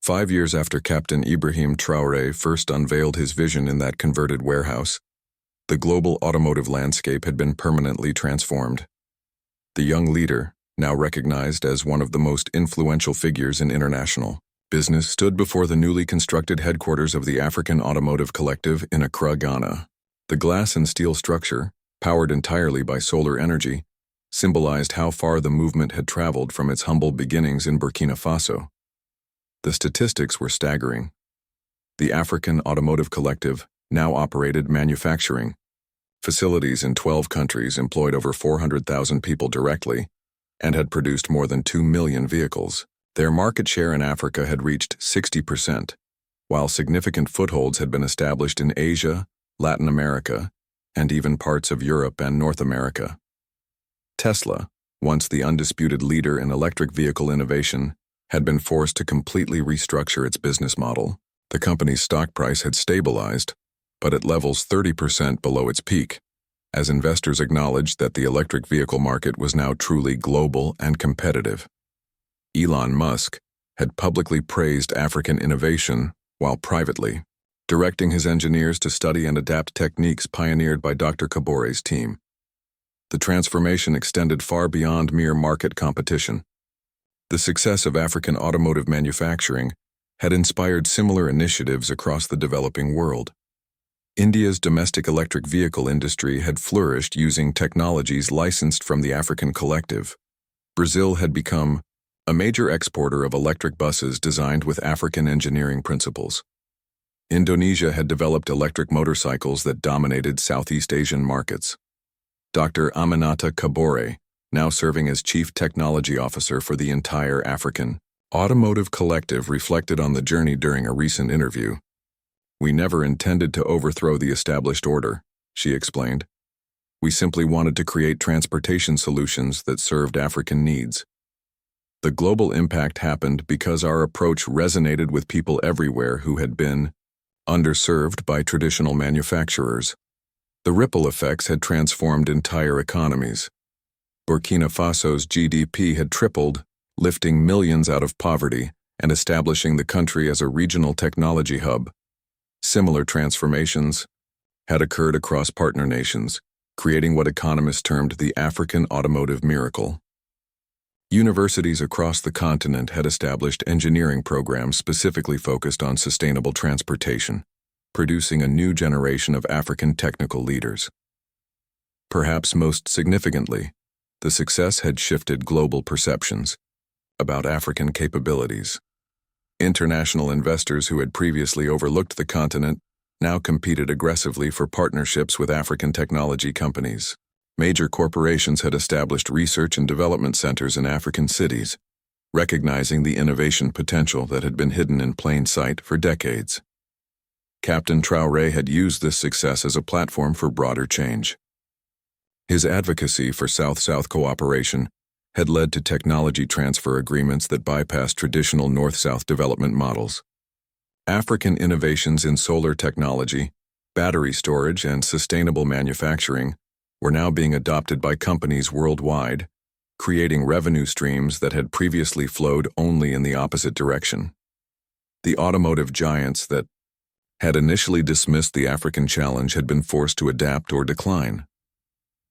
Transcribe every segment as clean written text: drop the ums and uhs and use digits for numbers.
5 years after Captain Ibrahim Traoré first unveiled his vision in that converted warehouse, the global automotive landscape had been permanently transformed. The young leader, now recognized as one of the most influential figures in international business, stood before the newly constructed headquarters of the African Automotive Collective in Accra, Ghana. The glass and steel structure, powered entirely by solar energy, symbolized how far the movement had traveled from its humble beginnings in Burkina Faso. The statistics were staggering. The African Automotive Collective now operated manufacturing facilities in 12 countries, employed over 400,000 people directly, and had produced more than 2 million vehicles. Their market share in Africa had reached 60%, while significant footholds had been established in Asia, Latin America, and even parts of Europe and North America. Tesla, once the undisputed leader in electric vehicle innovation, had been forced to completely restructure its business model. The company's stock price had stabilized, but at levels 30% below its peak, as investors acknowledged that the electric vehicle market was now truly global and competitive. Elon Musk had publicly praised African innovation while privately directing his engineers to study and adapt techniques pioneered by Dr. Kabore's team. The transformation extended far beyond mere market competition. The success of African automotive manufacturing had inspired similar initiatives across the developing world. India's domestic electric vehicle industry had flourished using technologies licensed from the African Collective. Brazil had become a major exporter of electric buses designed with African engineering principles. Indonesia had developed electric motorcycles that dominated Southeast Asian markets. Dr. Aminata Kabore, now serving as Chief Technology Officer for the entire African Automotive Collective, reflected on the journey during a recent interview. "We never intended to overthrow the established order," she explained. "We simply wanted to create transportation solutions that served African needs." The global impact happened because our approach resonated with people everywhere who had been underserved by traditional manufacturers. The ripple effects had transformed entire economies. Burkina Faso's GDP had tripled, lifting millions out of poverty and establishing the country as a regional technology hub. Similar transformations had occurred across partner nations, creating what economists termed the African automotive miracle. Universities across the continent had established engineering programs specifically focused on sustainable transportation, producing a new generation of African technical leaders. Perhaps most significantly, the success had shifted global perceptions about African capabilities. International investors who had previously overlooked the continent now competed aggressively for partnerships with African technology companies. Major corporations had established research and development centers in African cities, recognizing the innovation potential that had been hidden in plain sight for decades. Captain Traoré had used this success as a platform for broader change. His advocacy for South-South cooperation had led to technology transfer agreements that bypassed traditional North-South development models. African innovations in solar technology, battery storage, and sustainable manufacturing were now being adopted by companies worldwide, creating revenue streams that had previously flowed only in the opposite direction. The automotive giants that had initially dismissed the African challenge had been forced to adapt or decline.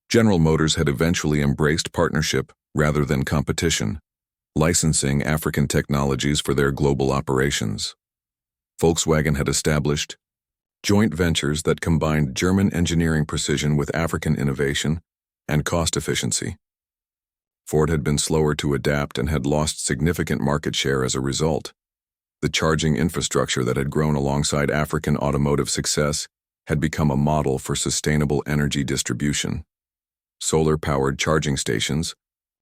General Motors had eventually embraced partnership rather than competition, licensing African technologies for their global operations. Volkswagen had established joint ventures that combined German engineering precision with African innovation and cost efficiency. Ford had been slower to adapt and had lost significant market share as a result. The charging infrastructure that had grown alongside African automotive success had become a model for sustainable energy distribution. Solar-powered charging stations,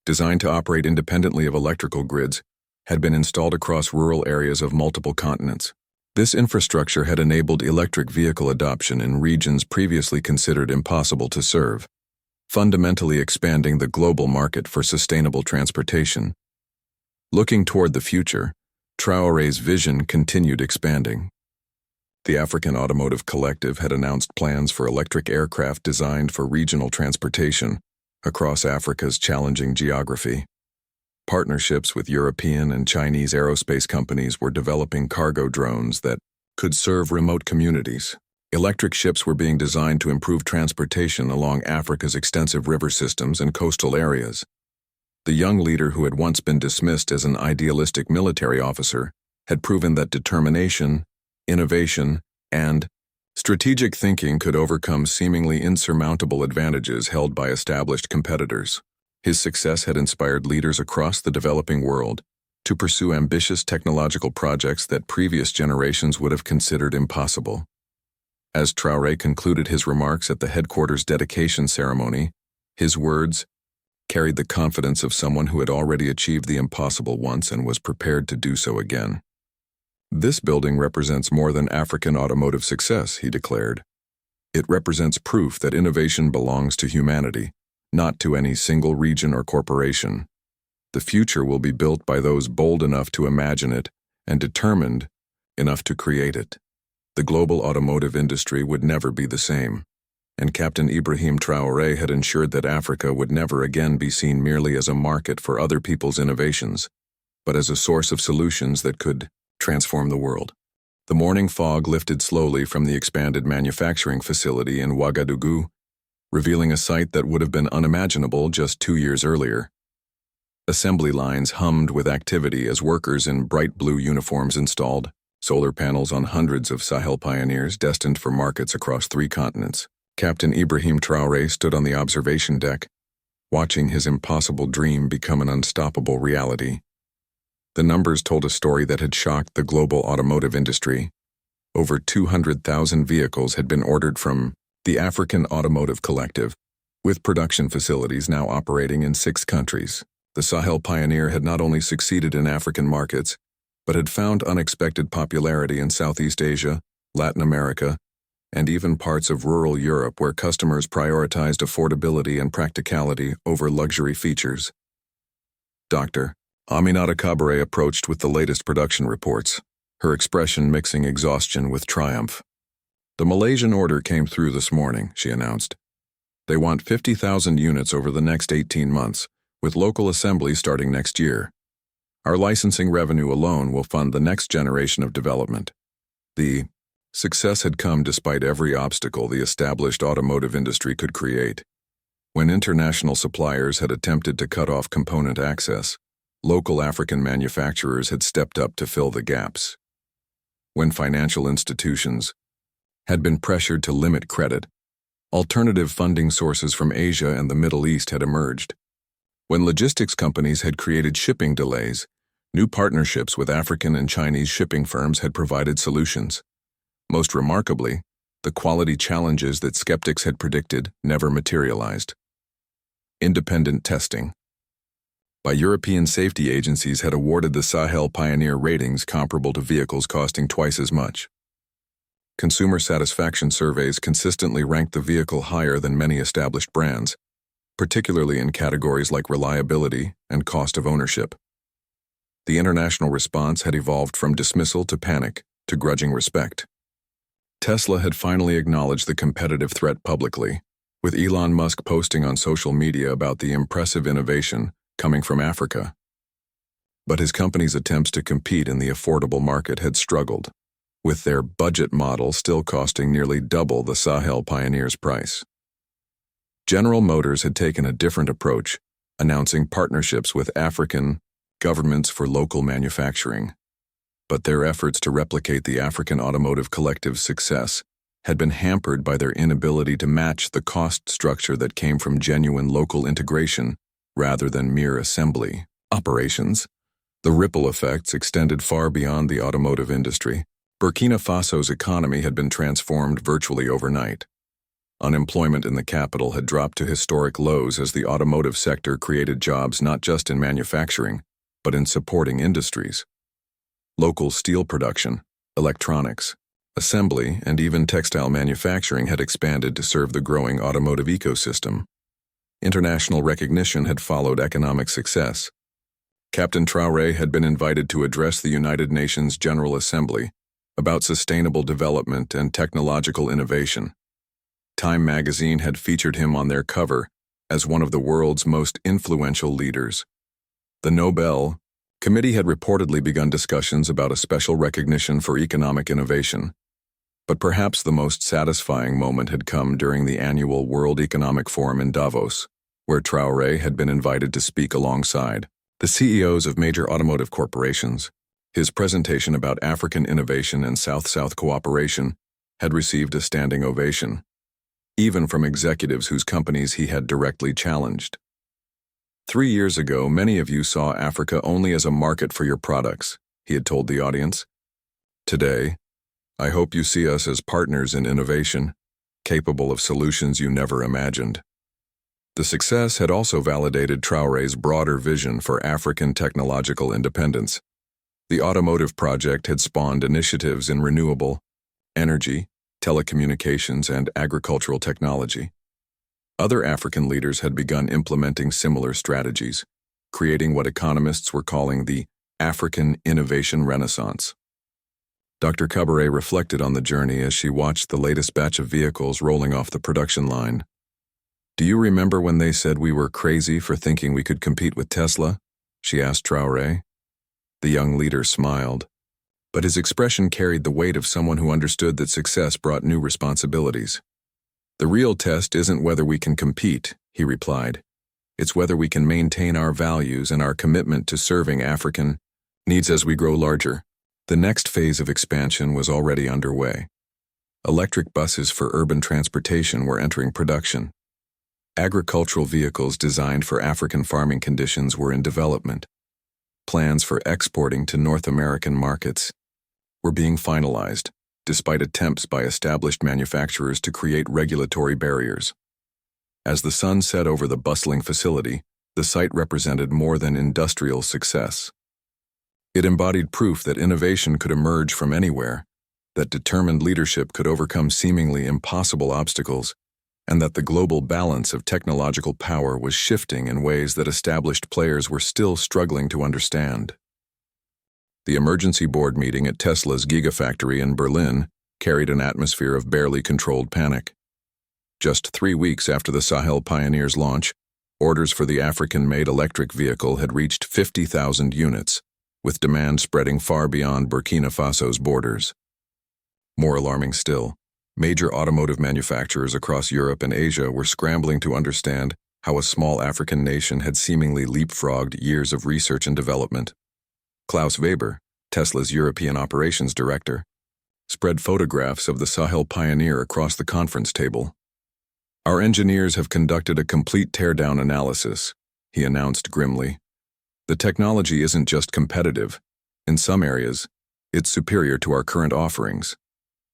designed to operate independently of electrical grids, had been installed across rural areas of multiple continents. This infrastructure had enabled electric vehicle adoption in regions previously considered impossible to serve, fundamentally expanding the global market for sustainable transportation. Looking toward the future, Traoré's vision continued expanding. The African Automotive Collective had announced plans for electric aircraft designed for regional transportation across Africa's challenging geography. Partnerships with European and Chinese aerospace companies were developing cargo drones that could serve remote communities. Electric ships were being designed to improve transportation along Africa's extensive river systems and coastal areas. The young leader, who had once been dismissed as an idealistic military officer, had proven that determination, innovation, and strategic thinking could overcome seemingly insurmountable advantages held by established competitors. His success had inspired leaders across the developing world to pursue ambitious technological projects that previous generations would have considered impossible. As Traoré concluded his remarks at the headquarters dedication ceremony, his words carried the confidence of someone who had already achieved the impossible once and was prepared to do so again. "This building represents more than African automotive success," he declared. "It represents proof that innovation belongs to humanity, not to any single region or corporation. The future will be built by those bold enough to imagine it and determined enough to create it. The global automotive industry would never be the same, and Captain Ibrahim Traoré had ensured that Africa would never again be seen merely as a market for other people's innovations, but as a source of solutions that could transform the world." The morning fog lifted slowly from the expanded manufacturing facility in Ouagadougou, revealing a sight that would have been unimaginable just 2 years earlier. Assembly lines hummed with activity as workers in bright blue uniforms installed solar panels on hundreds of Sahel pioneers destined for markets across 3 continents. Captain Ibrahim Traoré stood on the observation deck, watching his impossible dream become an unstoppable reality. The numbers told a story that had shocked the global automotive industry. Over 200,000 vehicles had been ordered from the African Automotive Collective, with production facilities now operating in 6 countries. The Sahel pioneer had not only succeeded in African markets, but had found unexpected popularity in Southeast Asia, Latin America, and even parts of rural Europe where customers prioritized affordability and practicality over luxury features. Dr. Aminata Kabare approached with the latest production reports, her expression mixing exhaustion with triumph. "The Malaysian order came through this morning," she announced. "They want 50,000 units over the next 18 months, with local assembly starting next year. Our licensing revenue alone will fund the next generation of development." The success had come despite every obstacle the established automotive industry could create. When international suppliers had attempted to cut off component access, local African manufacturers had stepped up to fill the gaps. When financial institutions had been pressured to limit credit, alternative funding sources from Asia and the Middle East had emerged. When logistics companies had created shipping delays, new partnerships with African and Chinese shipping firms had provided solutions. Most remarkably, the quality challenges that skeptics had predicted never materialized. Independent testing by European safety agencies had awarded the Sahel Pioneer ratings comparable to vehicles costing twice as much. Consumer satisfaction surveys consistently ranked the vehicle higher than many established brands, particularly in categories like reliability and cost of ownership. The international response had evolved from dismissal to panic to grudging respect. Tesla had finally acknowledged the competitive threat publicly, with Elon Musk posting on social media about the impressive innovation coming from Africa. But his company's attempts to compete in the affordable market had struggled, with their budget model still costing nearly double the Sahel Pioneer's price. General Motors had taken a different approach, announcing partnerships with African governments for local manufacturing. But their efforts to replicate the African Automotive Collective's success had been hampered by their inability to match the cost structure that came from genuine local integration rather than mere assembly operations. The ripple effects extended far beyond the automotive industry. Burkina Faso's economy had been transformed virtually overnight. Unemployment in the capital had dropped to historic lows as the automotive sector created jobs not just in manufacturing, but in supporting industries. Local steel production, electronics, assembly, and even textile manufacturing had expanded to serve the growing automotive ecosystem. International recognition had followed economic success. Captain Traoré had been invited to address the United Nations General Assembly about sustainable development and technological innovation. Time magazine had featured him on their cover as one of the world's most influential leaders. The Nobel Committee had reportedly begun discussions about a special recognition for economic innovation, but perhaps the most satisfying moment had come during the annual World Economic Forum in Davos, where Traoré had been invited to speak alongside the CEOs of major automotive corporations. His presentation about African innovation and South-South cooperation had received a standing ovation, even from executives whose companies he had directly challenged. 3 years ago, many of you saw Africa only as a market for your products, he had told the audience. Today, I hope you see us as partners in innovation, capable of solutions you never imagined. The success had also validated Traoré's broader vision for African technological independence. The automotive project had spawned initiatives in renewable energy, telecommunications, and agricultural technology. Other African leaders had begun implementing similar strategies, creating what economists were calling the African Innovation Renaissance. Dr. Cabaret reflected on the journey as she watched the latest batch of vehicles rolling off the production line. "Do you remember when they said we were crazy for thinking we could compete with Tesla?" she asked Traoré. The young leader smiled, but his expression carried the weight of someone who understood that success brought new responsibilities. "The real test isn't whether we can compete," he replied. "It's whether we can maintain our values and our commitment to serving African needs as we grow larger." The next phase of expansion was already underway. Electric buses for urban transportation were entering production. Agricultural vehicles designed for African farming conditions were in development. Plans for exporting to North American markets were being finalized, despite attempts by established manufacturers to create regulatory barriers. As the sun set over the bustling facility, the site represented more than industrial success. It embodied proof that innovation could emerge from anywhere, that determined leadership could overcome seemingly impossible obstacles, and that the global balance of technological power was shifting in ways that established players were still struggling to understand. The emergency board meeting at Tesla's Gigafactory in Berlin carried an atmosphere of barely controlled panic. Just 3 weeks after the Sahel Pioneer's launch, orders for the African-made electric vehicle had reached 50,000 units, with demand spreading far beyond Burkina Faso's borders. More alarming still, major automotive manufacturers across Europe and Asia were scrambling to understand how a small African nation had seemingly leapfrogged years of research and development. Klaus Weber, Tesla's European operations director, spread photographs of the Sahel Pioneer across the conference table. "Our engineers have conducted a complete teardown analysis," he announced grimly. "The technology isn't just competitive. In some areas, it's superior to our current offerings."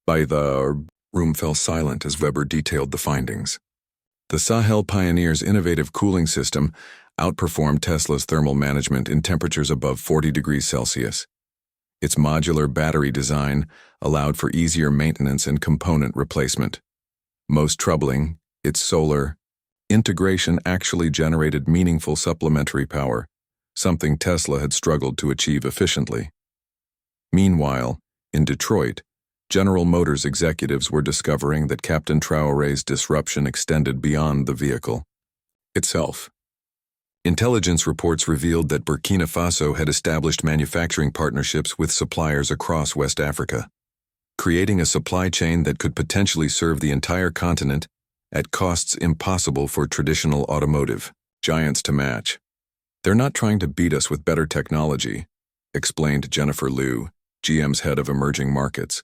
The room fell silent as Weber detailed the findings. The Sahel Pioneer's innovative cooling system outperformed Tesla's thermal management in temperatures above 40 degrees Celsius. Its modular battery design allowed for easier maintenance and component replacement. Most troubling, its solar integration actually generated meaningful supplementary power, something Tesla had struggled to achieve efficiently. Meanwhile, in Detroit, General Motors executives were discovering that Captain Traoré's disruption extended beyond the vehicle itself. Intelligence reports revealed that Burkina Faso had established manufacturing partnerships with suppliers across West Africa, creating a supply chain that could potentially serve the entire continent at costs impossible for traditional automotive giants to match. "They're not trying to beat us with better technology," explained Jennifer Liu, GM's head of emerging markets.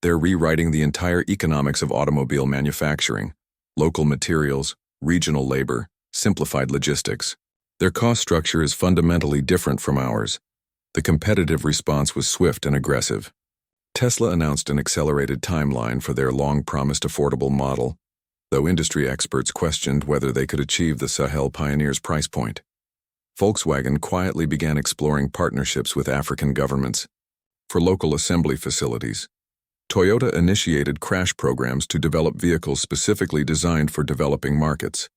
"They're rewriting the entire economics of automobile manufacturing, local materials, regional labor, simplified logistics. Their cost structure is fundamentally different from ours." The competitive response was swift and aggressive. Tesla announced an accelerated timeline for their long-promised affordable model, though industry experts questioned whether they could achieve the Sahel Pioneer's price point. Volkswagen quietly began exploring partnerships with African governments for local assembly facilities. Toyota initiated crash programs to develop vehicles specifically designed for developing markets.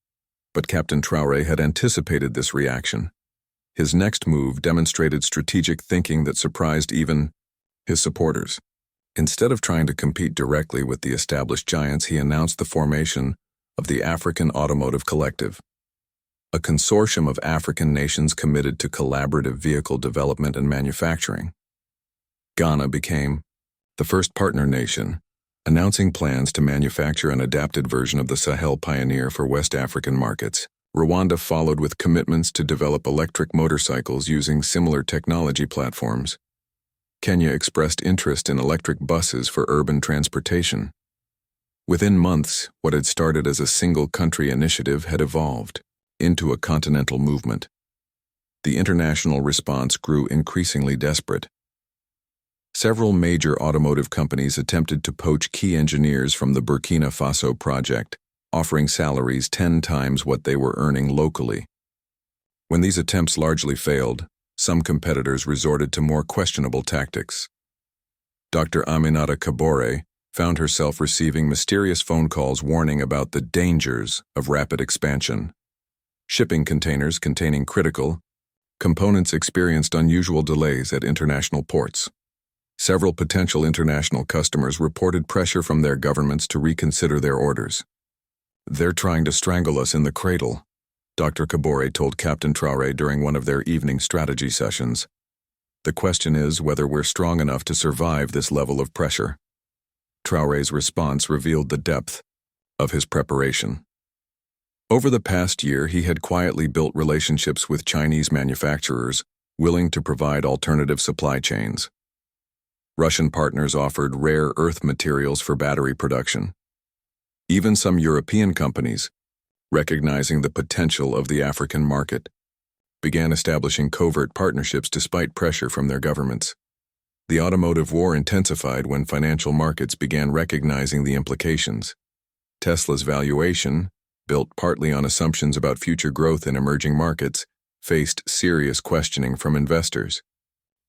But Captain Traoré had anticipated this reaction. His next move demonstrated strategic thinking that surprised even his supporters. Instead of trying to compete directly with the established giants, he announced the formation of the African Automotive Collective. a consortium of African nations committed to collaborative vehicle development and manufacturing. Ghana became the first partner nation, announcing plans to manufacture an adapted version of the Sahel Pioneer for West African markets. Rwanda followed with commitments to develop electric motorcycles using similar technology platforms. Kenya expressed interest in electric buses for urban transportation. Within months, what had started as a single-country initiative had evolved into a continental movement. The international response grew increasingly desperate. Several major automotive companies attempted to poach key engineers from the Burkina Faso project, offering salaries 10 times what they were earning locally. When these attempts largely failed, some competitors resorted to more questionable tactics. Dr. Aminata Kabore found herself receiving mysterious phone calls warning about the dangers of rapid expansion. Shipping containers containing critical components experienced unusual delays at international ports. Several potential international customers reported pressure from their governments to reconsider their orders. "They're trying to strangle us in the cradle," Dr. Kabore told Captain Traoré during one of their evening strategy sessions. "The question is whether we're strong enough to survive this level of pressure." Traoré's response revealed the depth of his preparation. Over the past year, he had quietly built relationships with Chinese manufacturers willing to provide alternative supply chains. Russian partners offered rare earth materials for battery production. Even some European companies, recognizing the potential of the African market, began establishing covert partnerships despite pressure from their governments. The automotive war intensified when financial markets began recognizing the implications. Tesla's valuation, built partly on assumptions about future growth in emerging markets, faced serious questioning from investors.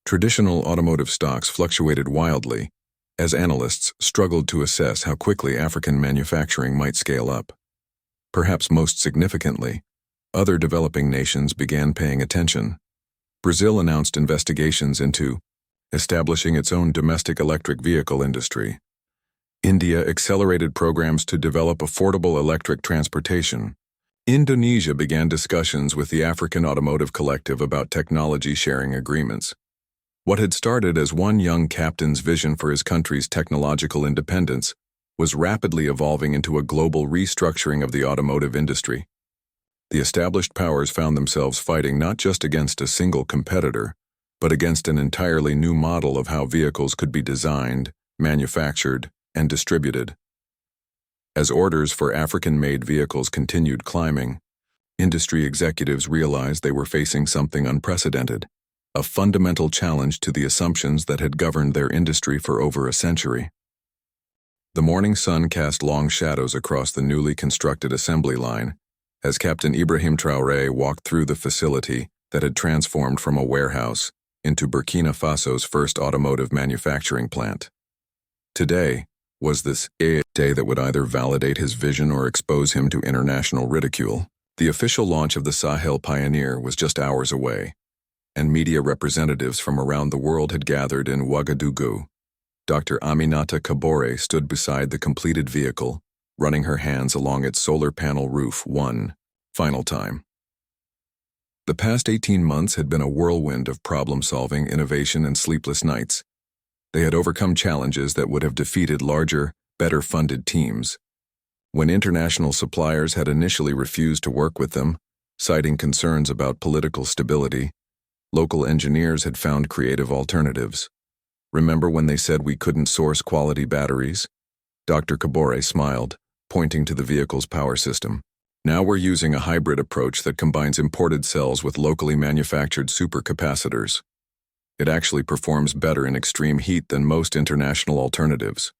Traditional automotive stocks fluctuated wildly as analysts struggled to assess how quickly African manufacturing might scale up. Perhaps most significantly, other developing nations began paying attention. Brazil announced investigations into establishing its own domestic electric vehicle industry. India accelerated programs to develop affordable electric transportation. Indonesia began discussions with the African Automotive Collective about technology sharing agreements. What had started as one young captain's vision for his country's technological independence was rapidly evolving into a global restructuring of the automotive industry. The established powers found themselves fighting not just against a single competitor, but against an entirely new model of how vehicles could be designed, manufactured, and distributed. As orders for African-made vehicles continued climbing, industry executives realized they were facing something unprecedented, a fundamental challenge to the assumptions that had governed their industry for over a century. The morning sun cast long shadows across the newly constructed assembly line as Captain Ibrahim Traoré walked through the facility that had transformed from a warehouse into Burkina Faso's first automotive manufacturing plant. Today was this day that would either validate his vision or expose him to international ridicule. The official launch of the Sahel Pioneer was just hours away, and media representatives from around the world had gathered in Ouagadougou. Dr. Aminata Kabore stood beside the completed vehicle, running her hands along its solar panel roof one final time. The past 18 months had been a whirlwind of problem-solving, innovation, and sleepless nights. They had overcome challenges that would have defeated larger, better-funded teams. When international suppliers had initially refused to work with them, citing concerns about political stability, local engineers had found creative alternatives. "Remember when they said we couldn't source quality batteries?" Dr. Kabore smiled, pointing to the vehicle's power system. "Now we're using a hybrid approach that combines imported cells with locally manufactured supercapacitors. It actually performs better in extreme heat than most international alternatives."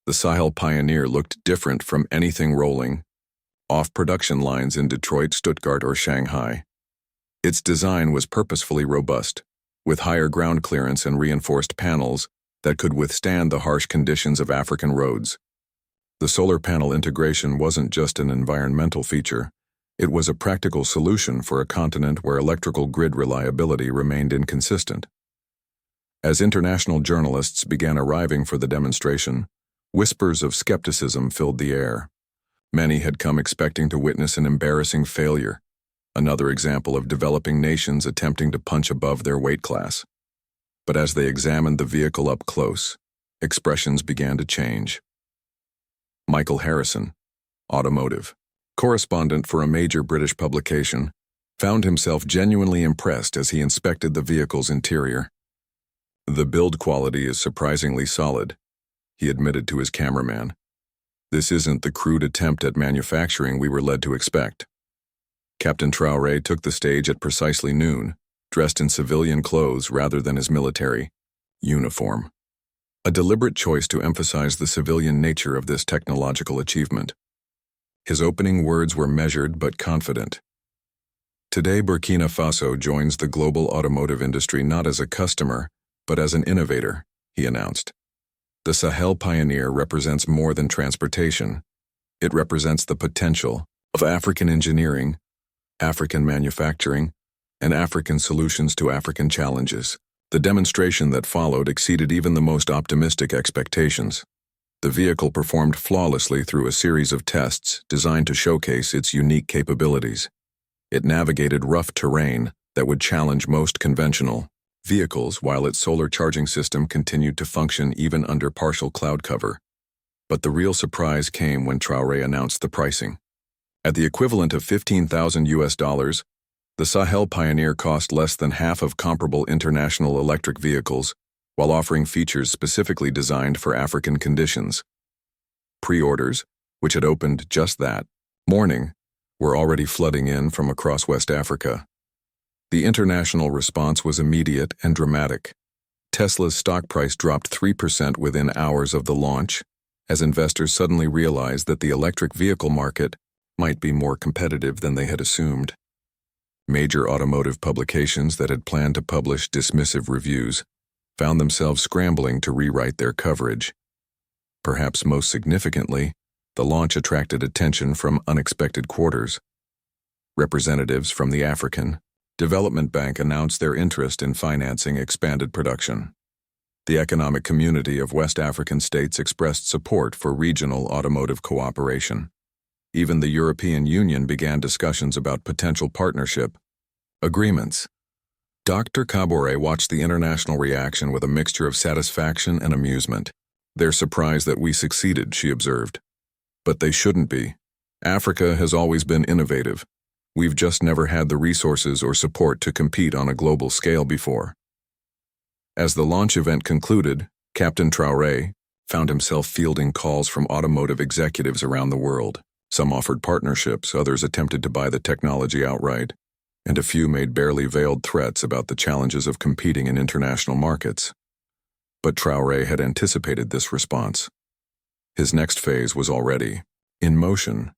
The Sahel Pioneer looked different from anything rolling off production lines in Detroit, Stuttgart, or Shanghai. Its design was purposefully robust, with higher ground clearance and reinforced panels that could withstand the harsh conditions of African roads. The solar panel integration wasn't just an environmental feature, it was a practical solution for a continent where electrical grid reliability remained inconsistent. As international journalists began arriving for the demonstration, whispers of skepticism filled the air. Many had come expecting to witness an embarrassing failure, another example of developing nations attempting to punch above their weight class. But as they examined the vehicle up close, expressions began to change. Michael Harrison, automotive correspondent for a major British publication, found himself genuinely impressed as he inspected the vehicle's interior. "The build quality is surprisingly solid," he admitted to his cameraman. "This isn't the crude attempt at manufacturing we were led to expect." Captain Traoré took the stage at precisely noon, dressed in civilian clothes rather than his military uniform. A deliberate choice to emphasize the civilian nature of this technological achievement. His opening words were measured but confident. "Today, Burkina Faso joins the global automotive industry not as a customer, but as an innovator," he announced. "The Sahel Pioneer represents more than transportation. It represents the potential of African engineering, African manufacturing, and African solutions to African challenges." The demonstration that followed exceeded even the most optimistic expectations. The vehicle performed flawlessly through a series of tests designed to showcase its unique capabilities. It navigated rough terrain that would challenge most conventional vehicles, while its solar charging system continued to function even under partial cloud cover. But the real surprise came when Traoré announced the pricing. At the equivalent of $15,000, the Sahel Pioneer cost less than half of comparable international electric vehicles, while offering features specifically designed for African conditions. Pre-orders, which had opened just that morning, were already flooding in from across West Africa. The international response was immediate and dramatic. Tesla's stock price dropped 3% within hours of the launch, as investors suddenly realized that the electric vehicle market might be more competitive than they had assumed. Major automotive publications that had planned to publish dismissive reviews found themselves scrambling to rewrite their coverage. Perhaps most significantly, the launch attracted attention from unexpected quarters. Representatives from the African Development Bank announced their interest in financing expanded production. The economic community of West African states expressed support for regional automotive cooperation. Even the European Union began discussions about potential partnership agreements. Dr. Traoré watched the international reaction with a mixture of satisfaction and amusement. "They're surprised that we succeeded," she observed. "But they shouldn't be. Africa has always been innovative. We've just never had the resources or support to compete on a global scale before." As the launch event concluded, Captain Traoré found himself fielding calls from automotive executives around the world. Some offered partnerships, others attempted to buy the technology outright, and a few made barely veiled threats about the challenges of competing in international markets. But Traoré had anticipated this response. His next phase was already in motion,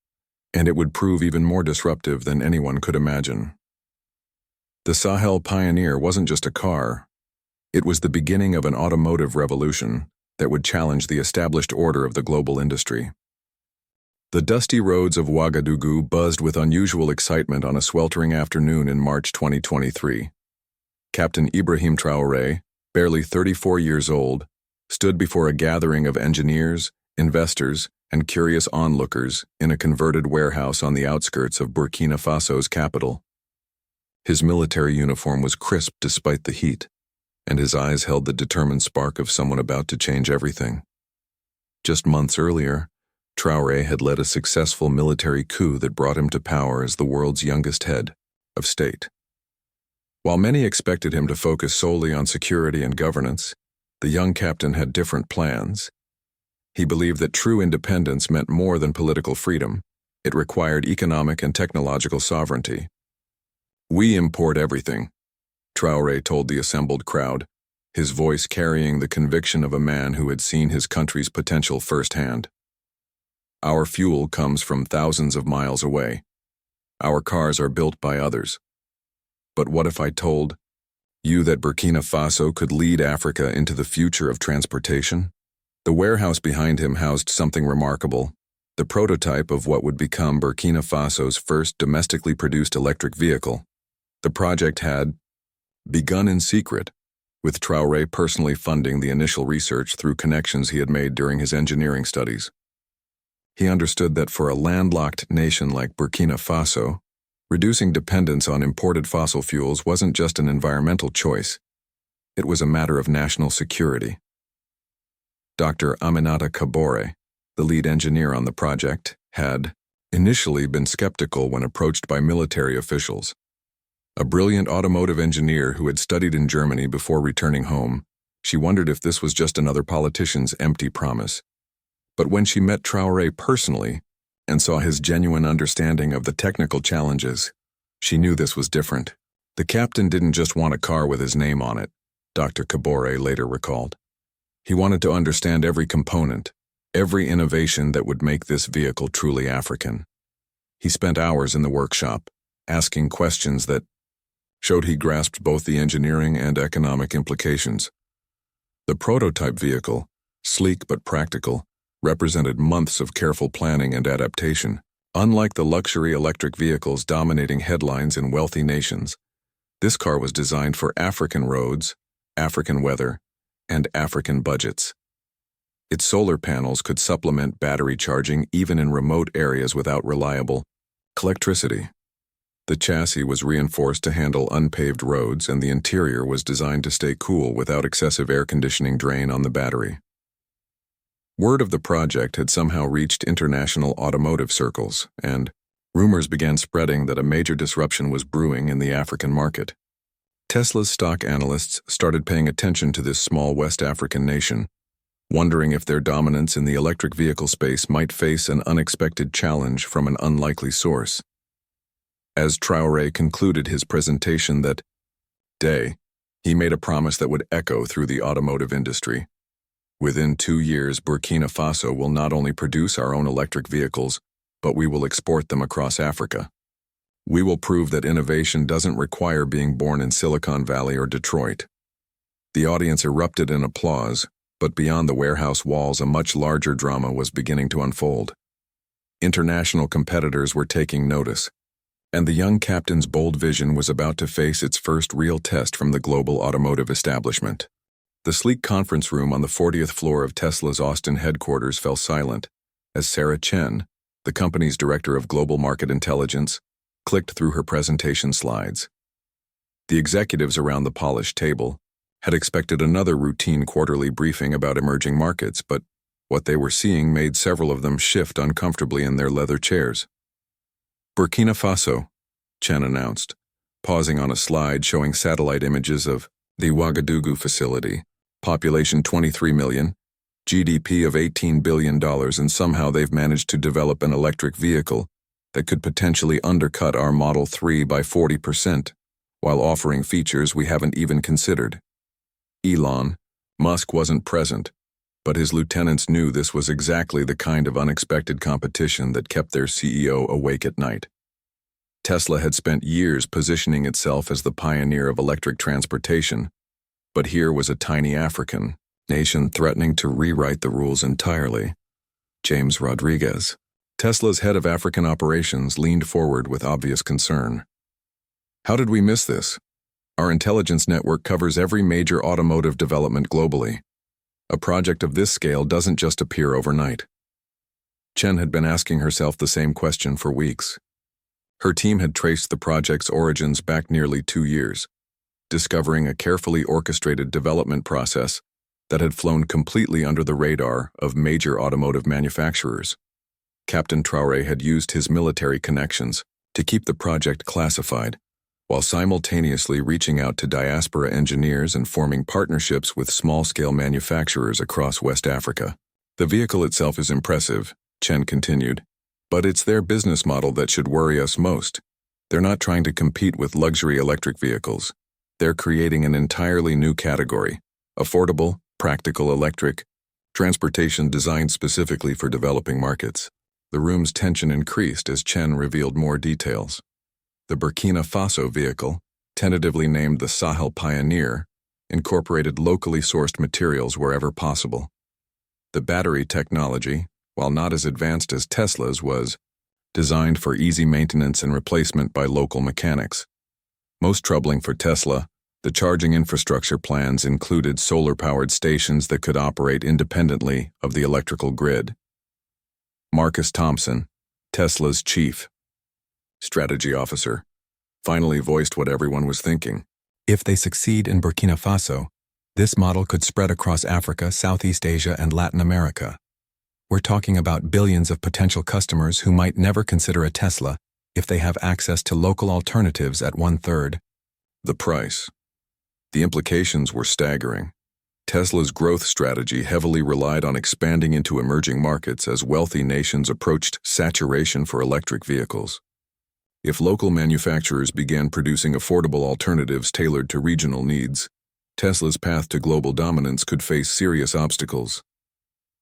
and it would prove even more disruptive than anyone could imagine. The Sahel Pioneer wasn't just a car. It was the beginning of an automotive revolution that would challenge the established order of the global industry. The dusty roads of Ouagadougou buzzed with unusual excitement on a sweltering afternoon in March 2023. Captain Ibrahim Traoré, barely 34 years old, stood before a gathering of engineers, investors, and curious onlookers in a converted warehouse on the outskirts of Burkina Faso's capital. His military uniform was crisp despite the heat, and his eyes held the determined spark of someone about to change everything. Just months earlier, Traoré had led a successful military coup that brought him to power as the world's youngest head of state. While many expected him to focus solely on security and governance, the young captain had different plans. He believed that true independence meant more than political freedom. It required economic and technological sovereignty. "We import everything," Traoré told the assembled crowd, his voice carrying the conviction of a man who had seen his country's potential firsthand. "Our fuel comes from thousands of miles away. Our cars are built by others. But what if I told you that Burkina Faso could lead Africa into the future of transportation?" The warehouse behind him housed something remarkable, the prototype of what would become Burkina Faso's first domestically produced electric vehicle. The project had begun in secret, with Traoré personally funding the initial research through connections he had made during his engineering studies. He understood that for a landlocked nation like Burkina Faso, Reducing dependence on imported fossil fuels wasn't just an environmental choice, it was a matter of national security. Dr. Aminata Kabore, the lead engineer on the project, had initially been skeptical when approached by military officials. A brilliant automotive engineer who had studied in Germany before returning home, she wondered if this was just another politician's empty promise. But when she met Traoré personally and saw his genuine understanding of the technical challenges, she knew this was different. The captain didn't just want a car with his name on it, Dr. Kabore later recalled. He wanted to understand every component, every innovation that would make this vehicle truly African. He spent hours in the workshop, asking questions that showed he grasped both the engineering and economic implications. The prototype vehicle, sleek but practical, represented months of careful planning and adaptation. Unlike the luxury electric vehicles dominating headlines in wealthy nations, this car was designed for African roads, African weather, and African budgets. Its solar panels could supplement battery charging even in remote areas without reliable electricity. The chassis was reinforced to handle unpaved roads, and the interior was designed to stay cool without excessive air conditioning drain on the battery. Word of the project had somehow reached international automotive circles, and rumors began spreading that a major disruption was brewing in the African market. Tesla's stock analysts started paying attention to this small West African nation, wondering if their dominance in the electric vehicle space might face an unexpected challenge from an unlikely source. As Traoré concluded his presentation that day, he made a promise that would echo through the automotive industry. Within 2 years, Burkina Faso will not only produce our own electric vehicles, but we will export them across Africa. We will prove that innovation doesn't require being born in Silicon Valley or Detroit. The audience erupted in applause, but beyond the warehouse walls, a much larger drama was beginning to unfold. International competitors were taking notice, and the young captain's bold vision was about to face its first real test from the global automotive establishment. The sleek conference room on the 40th floor of Tesla's Austin headquarters fell silent as Sarah Chen, the company's director of global market intelligence, clicked through her presentation slides. The executives around the polished table had expected another routine quarterly briefing about emerging markets, but what they were seeing made several of them shift uncomfortably in their leather chairs. Burkina Faso, Chen announced, pausing on a slide showing satellite images of the Ouagadougou facility. Population 23 million, GDP of $18 billion, and somehow they've managed to develop an electric vehicle that could potentially undercut our Model 3 by 40%, while offering features we haven't even considered. Elon Musk wasn't present, but his lieutenants knew this was exactly the kind of unexpected competition that kept their CEO awake at night. Tesla had spent years positioning itself as the pioneer of electric transportation, but here was a tiny African nation threatening to rewrite the rules entirely. James Rodriguez, Tesla's head of African operations, leaned forward with obvious concern. How did we miss this? Our intelligence network covers every major automotive development globally. A project of this scale doesn't just appear overnight. Chen had been asking herself the same question for weeks. Her team had traced the project's origins back nearly 2 years, discovering a carefully orchestrated development process that had flown completely under the radar of major automotive manufacturers. Captain Traoré had used his military connections to keep the project classified, while simultaneously reaching out to diaspora engineers and forming partnerships with small-scale manufacturers across West Africa. The vehicle itself is impressive, Chen continued, but it's their business model that should worry us most. They're not trying to compete with luxury electric vehicles. They're creating an entirely new category, affordable, practical electric transportation designed specifically for developing markets. The room's tension increased as Chen revealed more details. The Burkina Faso vehicle, tentatively named the Sahel Pioneer, incorporated locally sourced materials wherever possible. The battery technology, while not as advanced as Tesla's, was designed for easy maintenance and replacement by local mechanics. Most troubling for Tesla, the charging infrastructure plans included solar-powered stations that could operate independently of the electrical grid. Marcus Thompson, Tesla's chief strategy officer, finally voiced what everyone was thinking. If they succeed in Burkina Faso, this model could spread across Africa, Southeast Asia, and Latin America. We're talking about billions of potential customers who might never consider a Tesla if they have access to local alternatives at 1/3. The price. The implications were staggering. Tesla's growth strategy heavily relied on expanding into emerging markets as wealthy nations approached saturation for electric vehicles. If local manufacturers began producing affordable alternatives tailored to regional needs, Tesla's path to global dominance could face serious obstacles.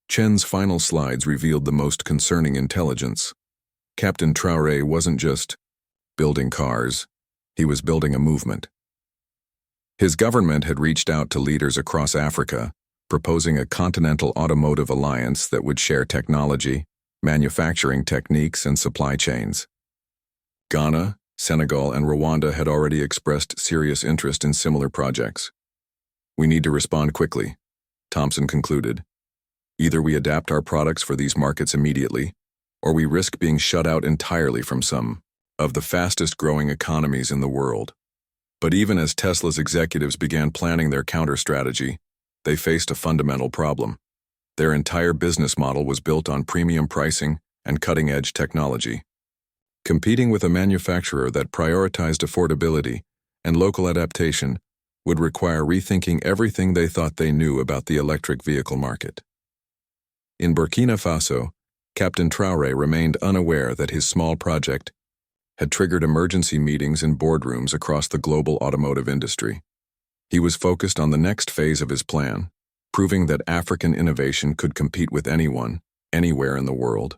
Chen's final slides revealed the most concerning intelligence. Captain Traoré wasn't just building cars, he was building a movement. His government had reached out to leaders across Africa, proposing a continental automotive alliance that would share technology, manufacturing techniques, and supply chains. Ghana, Senegal, and Rwanda had already expressed serious interest in similar projects. We need to respond quickly, Thompson concluded. Either we adapt our products for these markets immediately, or we risk being shut out entirely from some of the fastest-growing economies in the world. But even as Tesla's executives began planning their counter-strategy, they faced a fundamental problem. Their entire business model was built on premium pricing and cutting-edge technology. Competing with a manufacturer that prioritized affordability and local adaptation would require rethinking everything they thought they knew about the electric vehicle market. In Burkina Faso, Captain Traoré remained unaware that his small project had triggered emergency meetings in boardrooms across the global automotive industry. He was focused on the next phase of his plan, proving that African innovation could compete with anyone, anywhere in the world.